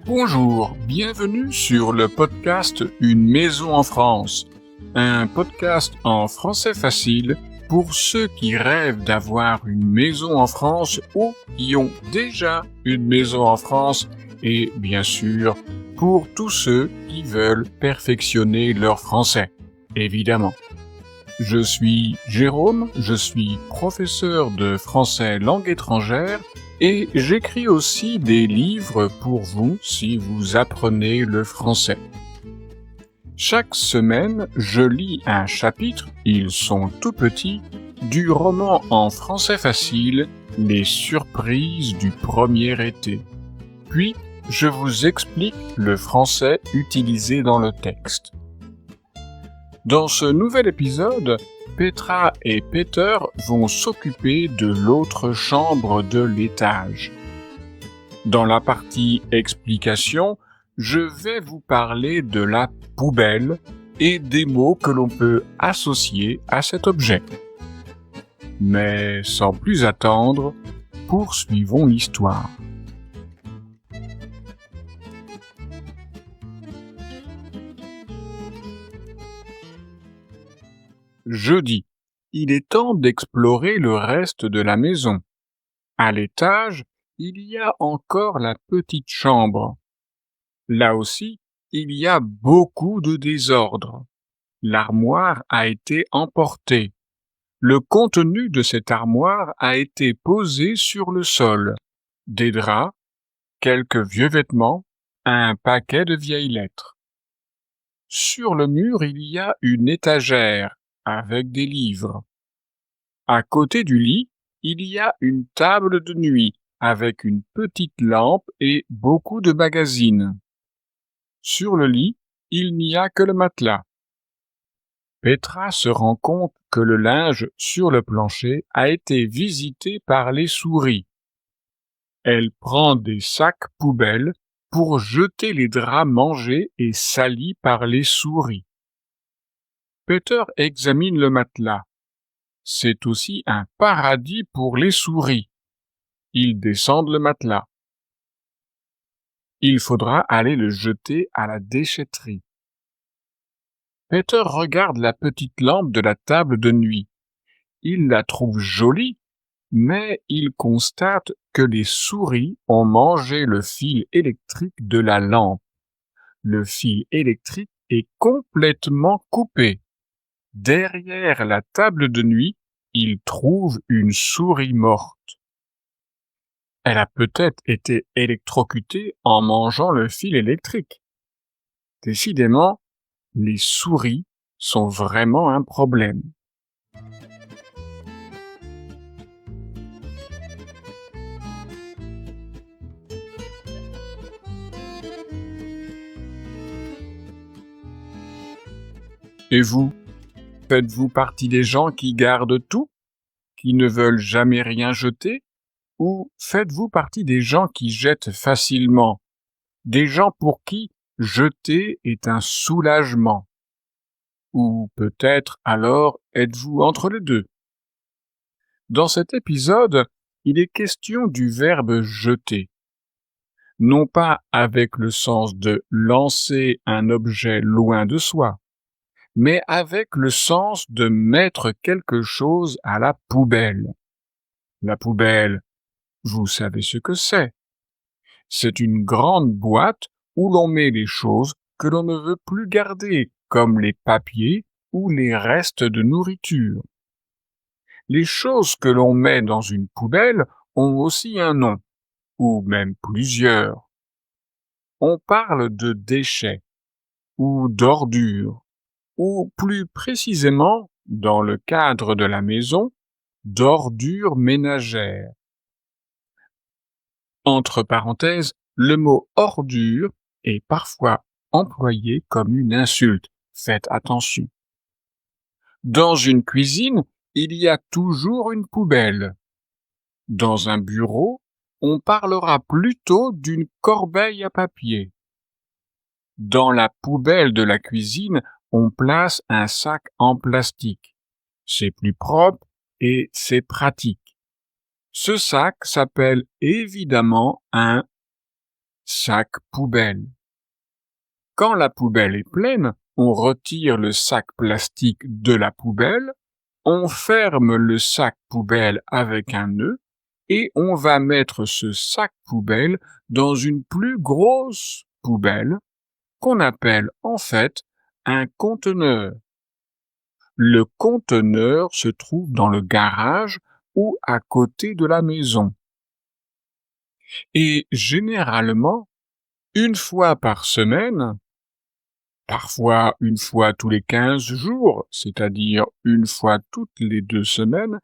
Bonjour, bienvenue sur le podcast Une maison en France, un podcast en français facile pour ceux qui rêvent d'avoir une maison en France ou qui ont déjà une maison en France et bien sûr pour tous ceux qui veulent perfectionner leur français, évidemment. Je suis Jérôme, je suis professeur de français langue étrangère et j'écris aussi des livres pour vous si vous apprenez le français. Chaque semaine, je lis un chapitre, ils sont tout petits, du roman en français facile, Les surprises du premier été. Puis, je vous explique le français utilisé dans le texte. Dans ce nouvel épisode, Petra et Peter vont s'occuper de l'autre chambre de l'étage. Dans la partie explication, je vais vous parler de la poubelle et des mots que l'on peut associer à cet objet. Mais sans plus attendre, poursuivons l'histoire. Jeudi, il est temps d'explorer le reste de la maison. À l'étage, il y a encore la petite chambre. Là aussi, il y a beaucoup de désordre. L'armoire a été emportée. Le contenu de cette armoire a été posé sur le sol. Des draps, quelques vieux vêtements, un paquet de vieilles lettres. Sur le mur, il y a une étagère avec des livres. À côté du lit, il y a une table de nuit avec une petite lampe et beaucoup de magazines. Sur le lit, il n'y a que le matelas. Petra se rend compte que le linge sur le plancher a été visité par les souris. Elle prend des sacs poubelles pour jeter les draps mangés et salis par les souris. Peter examine le matelas. C'est aussi un paradis pour les souris. Ils descendent le matelas. Il faudra aller le jeter à la déchetterie. Peter regarde la petite lampe de la table de nuit. Il la trouve jolie, mais il constate que les souris ont mangé le fil électrique de la lampe. Le fil électrique est complètement coupé. Derrière la table de nuit, il trouve une souris morte. Elle a peut-être été électrocutée en mangeant le fil électrique. Décidément, les souris sont vraiment un problème. Et vous, faites-vous partie des gens qui gardent tout, qui ne veulent jamais rien jeter, ou faites-vous partie des gens qui jettent facilement, des gens pour qui jeter est un soulagement? Ou peut-être alors êtes-vous entre les deux? Dans cet épisode, il est question du verbe jeter. Non pas avec le sens de lancer un objet loin de soi, mais avec le sens de mettre quelque chose à la poubelle. La poubelle, vous savez ce que c'est. C'est une grande boîte où l'on met les choses que l'on ne veut plus garder, comme les papiers ou les restes de nourriture. Les choses que l'on met dans une poubelle ont aussi un nom, ou même plusieurs. On parle de déchets, ou d'ordures, ou plus précisément, dans le cadre de la maison, d'ordures ménagères. Entre parenthèses, le mot ordure est parfois employé comme une insulte. Faites attention. Dans une cuisine, il y a toujours une poubelle. Dans un bureau, on parlera plutôt d'une corbeille à papier. Dans la poubelle de la cuisine, on place un sac en plastique. C'est plus propre et c'est pratique. Ce sac s'appelle évidemment un sac poubelle. Quand la poubelle est pleine, on retire le sac plastique de la poubelle, on ferme le sac poubelle avec un nœud et on va mettre ce sac poubelle dans une plus grosse poubelle qu'on appelle en fait un conteneur. Le conteneur se trouve dans le garage ou à côté de la maison. Et généralement, une fois par semaine, parfois une fois tous les 15 jours, c'est-à-dire une fois toutes les 2 semaines,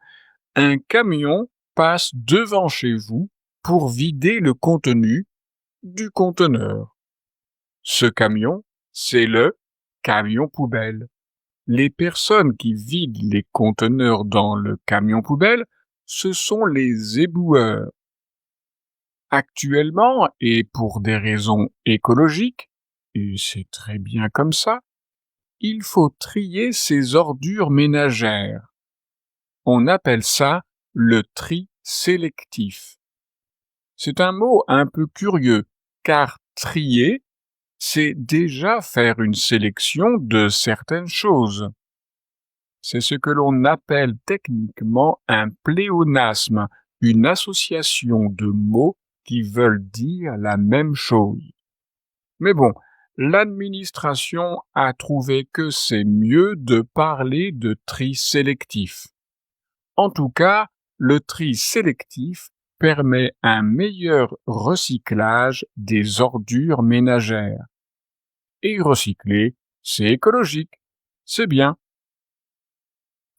un camion passe devant chez vous pour vider le contenu du conteneur. Ce camion, c'est le camion poubelle. Les personnes qui vident les conteneurs dans le camion poubelle, ce sont les éboueurs. Actuellement, et pour des raisons écologiques, et c'est très bien comme ça, il faut trier ces ordures ménagères. On appelle ça le tri sélectif. C'est un mot un peu curieux, car trier, c'est déjà faire une sélection de certaines choses. C'est ce que l'on appelle techniquement un pléonasme, une association de mots qui veulent dire la même chose. Mais bon, l'administration a trouvé que c'est mieux de parler de tri sélectif. En tout cas, le tri sélectif permet un meilleur recyclage des ordures ménagères. Et recycler, c'est écologique, c'est bien.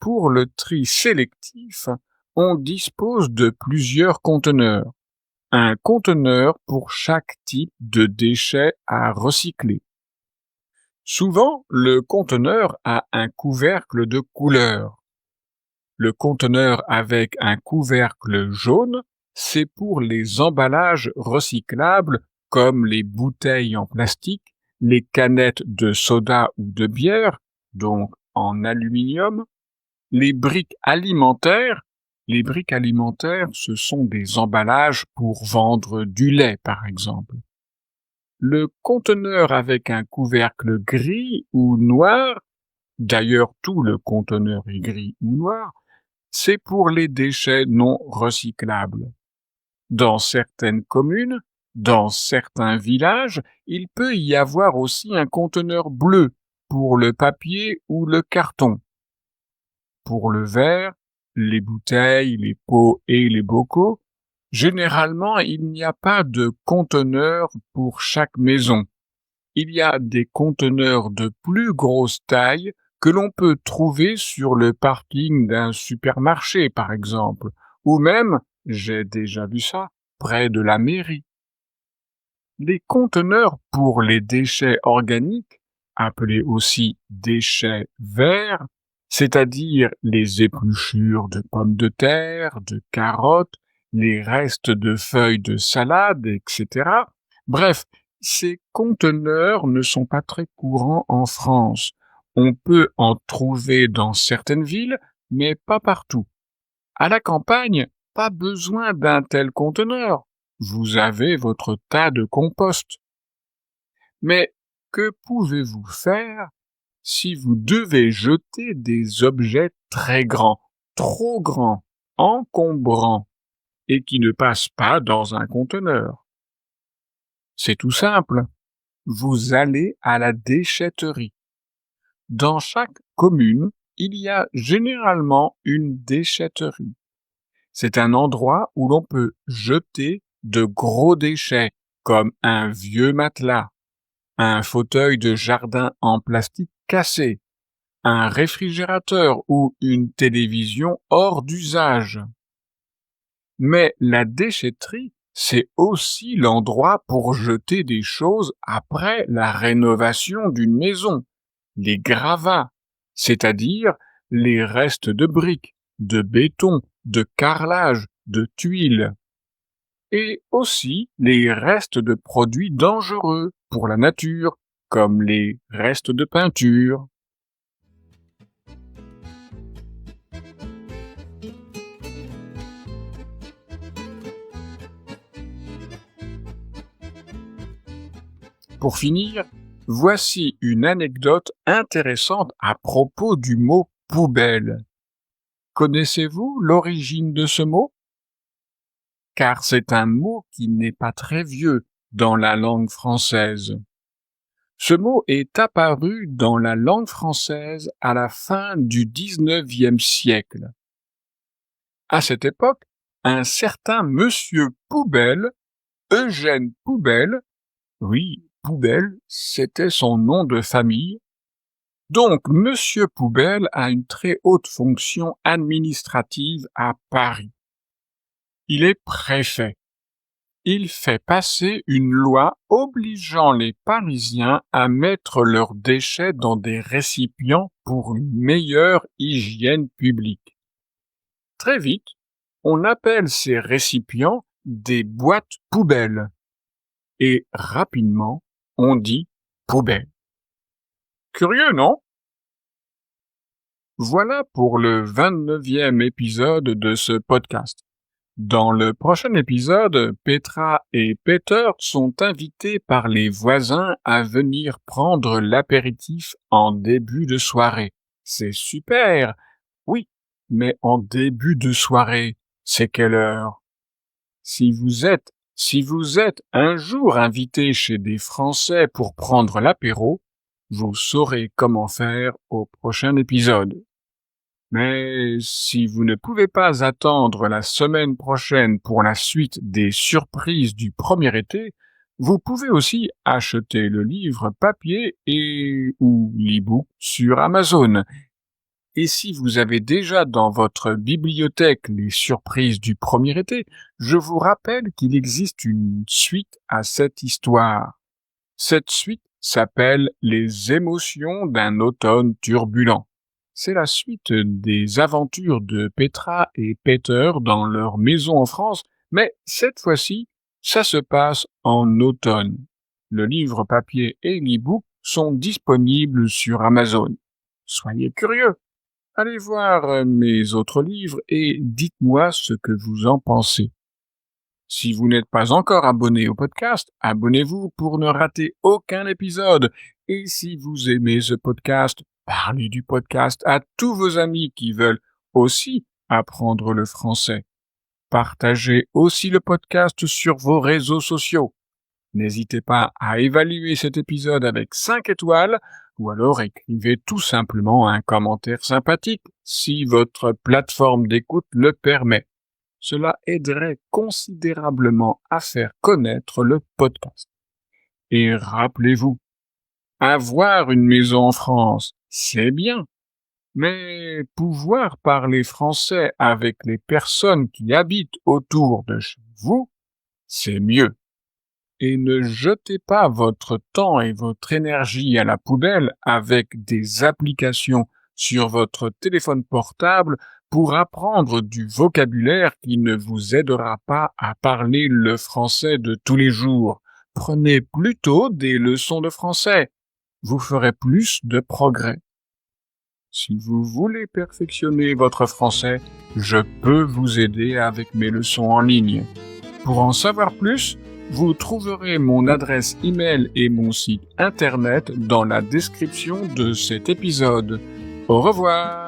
Pour le tri sélectif, on dispose de plusieurs conteneurs. Un conteneur pour chaque type de déchets à recycler. Souvent, le conteneur a un couvercle de couleur. Le conteneur avec un couvercle jaune, c'est pour les emballages recyclables comme les bouteilles en plastique, les canettes de soda ou de bière, donc en aluminium, les briques alimentaires. Les briques alimentaires, ce sont des emballages pour vendre du lait, par exemple. Le conteneur avec un couvercle gris ou noir, d'ailleurs tout le conteneur est gris ou noir, c'est pour les déchets non recyclables. Dans certaines communes, dans certains villages, il peut y avoir aussi un conteneur bleu pour le papier ou le carton. Pour le verre, les bouteilles, les pots et les bocaux, généralement, il n'y a pas de conteneur pour chaque maison. Il y a des conteneurs de plus grosse taille que l'on peut trouver sur le parking d'un supermarché, par exemple, ou même, j'ai déjà vu ça, près de la mairie. Les conteneurs pour les déchets organiques, appelés aussi déchets verts, c'est-à-dire les épluchures de pommes de terre, de carottes, les restes de feuilles de salade, etc. Bref, ces conteneurs ne sont pas très courants en France. On peut en trouver dans certaines villes, mais pas partout. À la campagne, pas besoin d'un tel conteneur. Vous avez votre tas de compost. Mais que pouvez-vous faire si vous devez jeter des objets très grands, trop grands, encombrants, et qui ne passent pas dans un conteneur? C'est tout simple. Vous allez à la déchetterie. Dans chaque commune, il y a généralement une déchetterie. C'est un endroit où l'on peut jeter de gros déchets, comme un vieux matelas, un fauteuil de jardin en plastique cassé, un réfrigérateur ou une télévision hors d'usage. Mais la déchetterie, c'est aussi l'endroit pour jeter des choses après la rénovation d'une maison, les gravats, c'est-à-dire les restes de briques, de béton, de carrelage, de tuiles, et aussi les restes de produits dangereux pour la nature, comme les restes de peinture. Pour finir, voici une anecdote intéressante à propos du mot poubelle. Connaissez-vous l'origine de ce mot? Car c'est un mot qui n'est pas très vieux dans la langue française. Ce mot est apparu dans la langue française à la fin du XIXe siècle. À cette époque, un certain monsieur Poubelle, Eugène Poubelle, oui, Poubelle, c'était son nom de famille. Donc, monsieur Poubelle a une très haute fonction administrative à Paris. Il est préfet. Il fait passer une loi obligeant les Parisiens à mettre leurs déchets dans des récipients pour une meilleure hygiène publique. Très vite, on appelle ces récipients des boîtes poubelles. Et rapidement, on dit poubelle. Curieux, non? Voilà pour le 29e épisode de ce podcast. Dans le prochain épisode, Petra et Peter sont invités par les voisins à venir prendre l'apéritif en début de soirée. C'est super! Oui, mais en début de soirée, c'est quelle heure? Si vous êtes un jour invité chez des Français pour prendre l'apéro, vous saurez comment faire au prochain épisode. Mais si vous ne pouvez pas attendre la semaine prochaine pour la suite des surprises du premier été, vous pouvez aussi acheter le livre papier ou l'e-book sur Amazon. Et si vous avez déjà dans votre bibliothèque les surprises du premier été, je vous rappelle qu'il existe une suite à cette histoire. Cette suite s'appelle Les émotions d'un automne turbulent. C'est la suite des aventures de Petra et Peter dans leur maison en France, mais cette fois-ci, ça se passe en automne. Le livre papier et l'e-book sont disponibles sur Amazon. Soyez curieux! Allez voir mes autres livres et dites-moi ce que vous en pensez. Si vous n'êtes pas encore abonné au podcast, abonnez-vous pour ne rater aucun épisode. Et si vous aimez ce podcast, parlez du podcast à tous vos amis qui veulent aussi apprendre le français. Partagez aussi le podcast sur vos réseaux sociaux. N'hésitez pas à évaluer cet épisode avec 5 étoiles ou alors écrivez tout simplement un commentaire sympathique si votre plateforme d'écoute le permet. Cela aiderait considérablement à faire connaître le podcast. Et rappelez-vous, avoir une maison en France, c'est bien, mais pouvoir parler français avec les personnes qui habitent autour de chez vous, c'est mieux. Et ne jetez pas votre temps et votre énergie à la poubelle avec des applications sur votre téléphone portable pour apprendre du vocabulaire qui ne vous aidera pas à parler le français de tous les jours. Prenez plutôt des leçons de français. Vous ferez plus de progrès. Si vous voulez perfectionner votre français, je peux vous aider avec mes leçons en ligne. Pour en savoir plus, vous trouverez mon adresse email et mon site internet dans la description de cet épisode. Au revoir!